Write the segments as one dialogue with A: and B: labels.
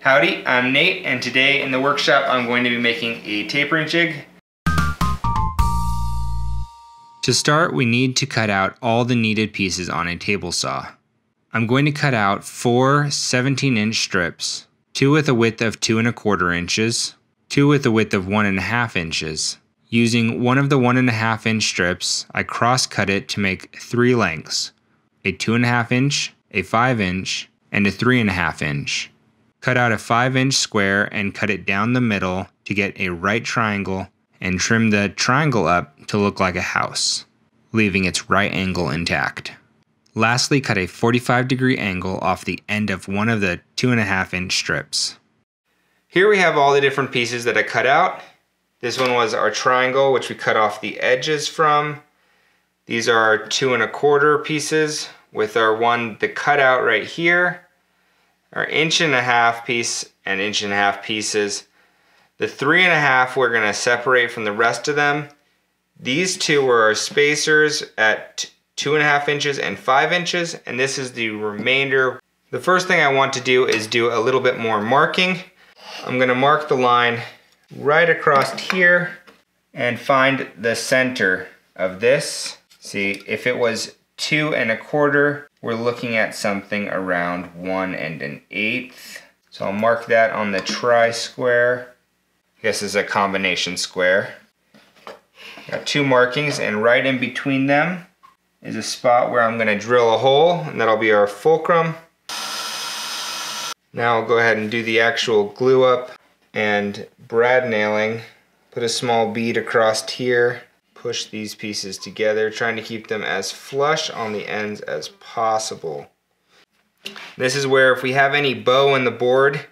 A: Howdy, I'm Nate, and today in the workshop I'm going to be making a tapering jig. To start, we need to cut out all the needed pieces on a table saw. I'm going to cut out 4 17-inch strips, 2 with a width of 2 1/4 inches, 2 with a width of 1 1/2 inches. Using one of the 1 1/2 inch strips, I cross-cut it to make 3 lengths, a 2 1/2 inch, a 5 inch, and a 3 1/2 inch. Cut out a 5-inch square and cut it down the middle to get a right triangle and trim the triangle up to look like a house, leaving its right angle intact. Lastly, cut a 45-degree angle off the end of one of the 2 1/2 inch strips. Here we have all the different pieces that I cut out. This one was our triangle, which we cut off the edges from. These are our 2 1/4 pieces with our one, the cutout right here. Our 1.5 inch piece and 1.5 inch pieces. The 3 1/2 we're going to separate from the rest of them. These two were our spacers at 2 1/2 inches and 5 inches, and this is the remainder. The first thing I want to do is do a little bit more marking. I'm going to mark the line right across here and find the center of this. See, if it was 2 1/4, we're looking at something around 1 1/8. So I'll mark that on the tri-square. I guess it's a combination square. Got 2 markings, and right in between them is a spot where I'm going to drill a hole, and that'll be our fulcrum. Now I'll go ahead and do the actual glue up and brad nailing. Put a small bead across here. Push these pieces together, trying to keep them as flush on the ends as possible. This is where if we have any bow in the board,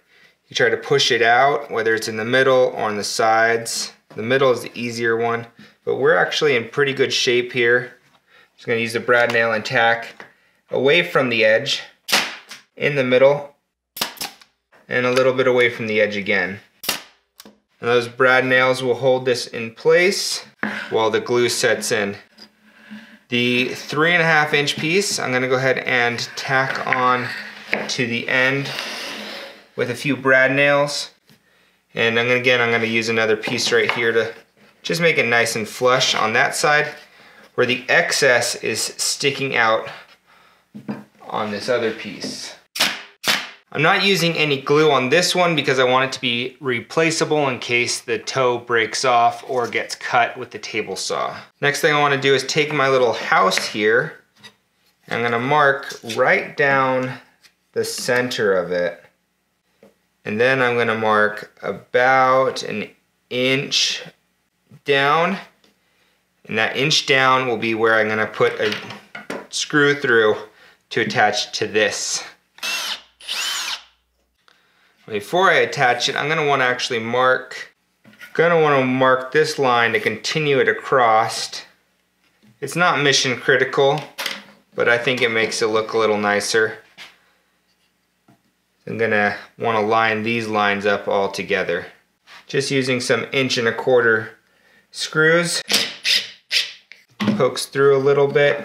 A: you try to push it out, whether it's in the middle or on the sides. The middle is the easier one, but we're actually in pretty good shape here. Just going to use the brad nail and tack away from the edge, in the middle, and a little bit away from the edge again. And those brad nails will hold this in place while the glue sets in. The 3 1/2 inch piece, I'm going to go ahead and tack on to the end with a few brad nails. And I'm going to use another piece right here to just make it nice and flush on that side, where the excess is sticking out on this other piece. I'm not using any glue on this one because I want it to be replaceable in case the toe breaks off or gets cut with the table saw. Next thing I want to do is take my little house here, and I'm going to mark right down the center of it. And then I'm going to mark about 1 inch down, and that inch down will be where I'm going to put a screw through to attach to this. Before I attach it, I'm going to want to actually mark this line to continue it across. It's not mission critical, but I think it makes it look a little nicer. I'm going to want to line these lines up all together. Just using some 1 1/4 screws. Pokes through a little bit,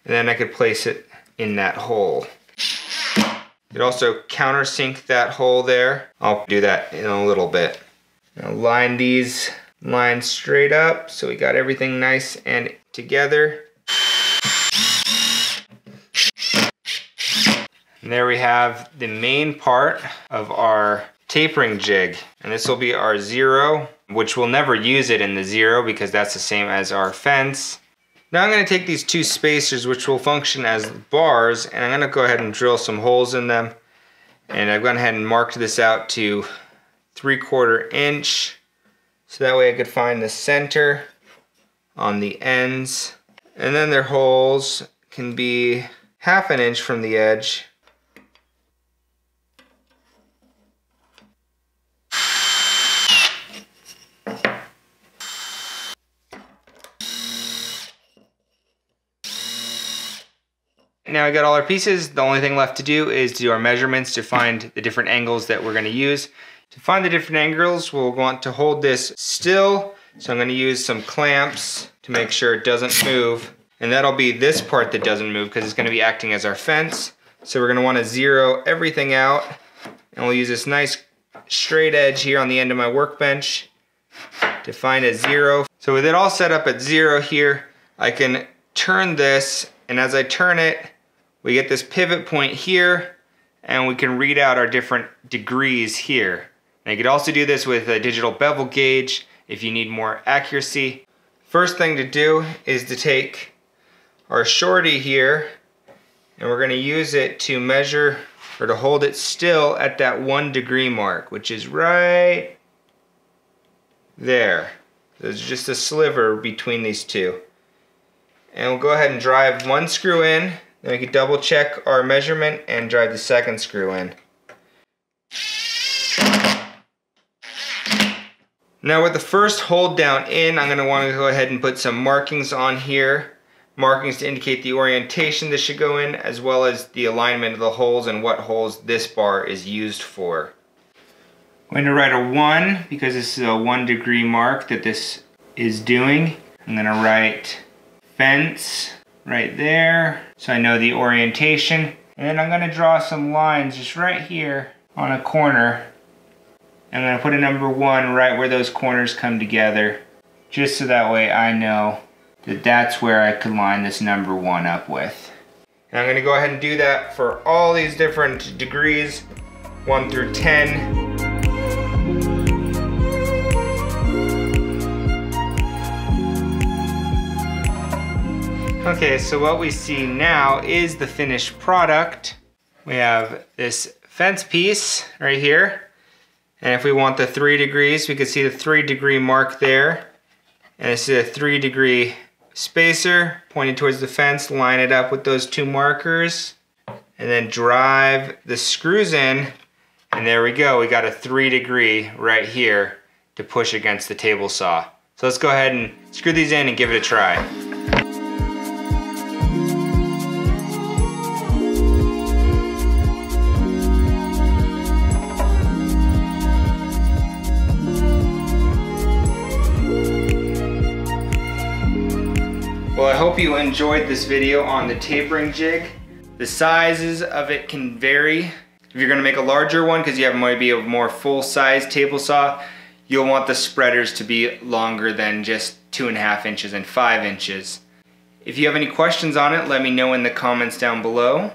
A: and then I could place it in that hole. You could also countersink that hole there. I'll do that in a little bit. Now line these lines straight up so we got everything nice and together. And there we have the main part of our tapering jig. And this will be our 0, which we'll never use it in the 0 because that's the same as our fence. Now I'm going to take these 2 spacers, which will function as bars, and I'm going to go ahead and drill some holes in them. And I've gone ahead and marked this out to 3/4 inch, so that way I could find the center on the ends. And then their holes can be 1/2 inch from the edge. Now I got all our pieces. The only thing left to do is do our measurements to find the different angles that we're going to use. To find the different angles, we'll want to hold this still. So I'm going to use some clamps to make sure it doesn't move. And that'll be this part that doesn't move because it's going to be acting as our fence. So we're going to want to zero everything out And we'll use this nice straight edge here on the end of my workbench to find a 0. So with it all set up at 0 here, I can turn this, and as I turn it, we get this pivot point here, and we can read out our different degrees here. And you could also do this with a digital bevel gauge if you need more accuracy. First thing to do is to take our shorty here, and we're going to use it to measure or to hold it still at that 1 degree mark, which is right there. There's just a sliver between these two. And we'll go ahead and drive 1 screw in, then we can double check our measurement and drive the 2nd screw in. Now with the first hold down in, I'm going to want to go ahead and put some markings on here. Markings to indicate the orientation this should go in, as well as the alignment of the holes and what holes this bar is used for. I'm going to write a 1 because this is a 1 degree mark that this is doing. I'm going to write fence right there so I know the orientation. And then I'm going to draw some lines just right here on a corner. I'm going to put a number 1 right where those corners come together, just so that way I know that that's where I could line this number 1 up with. And I'm going to go ahead and do that for all these different degrees, 1 through 10. Okay, so what we see now is the finished product. We have this fence piece right here. And if we want the 3 degrees, we can see the 3 degree mark there. And this is a 3 degree spacer pointing towards the fence. Line it up with those 2 markers. And then drive the screws in. And there we go. We got a 3 degree right here to push against the table saw. So let's go ahead and screw these in and give it a try. Well, I hope you enjoyed this video on the tapering jig. The sizes of it can vary. If you're gonna make a larger one, because you have maybe a more full-size table saw, you'll want the spreaders to be longer than just 2.5 inches and 5 inches. If you have any questions on it, let me know in the comments down below.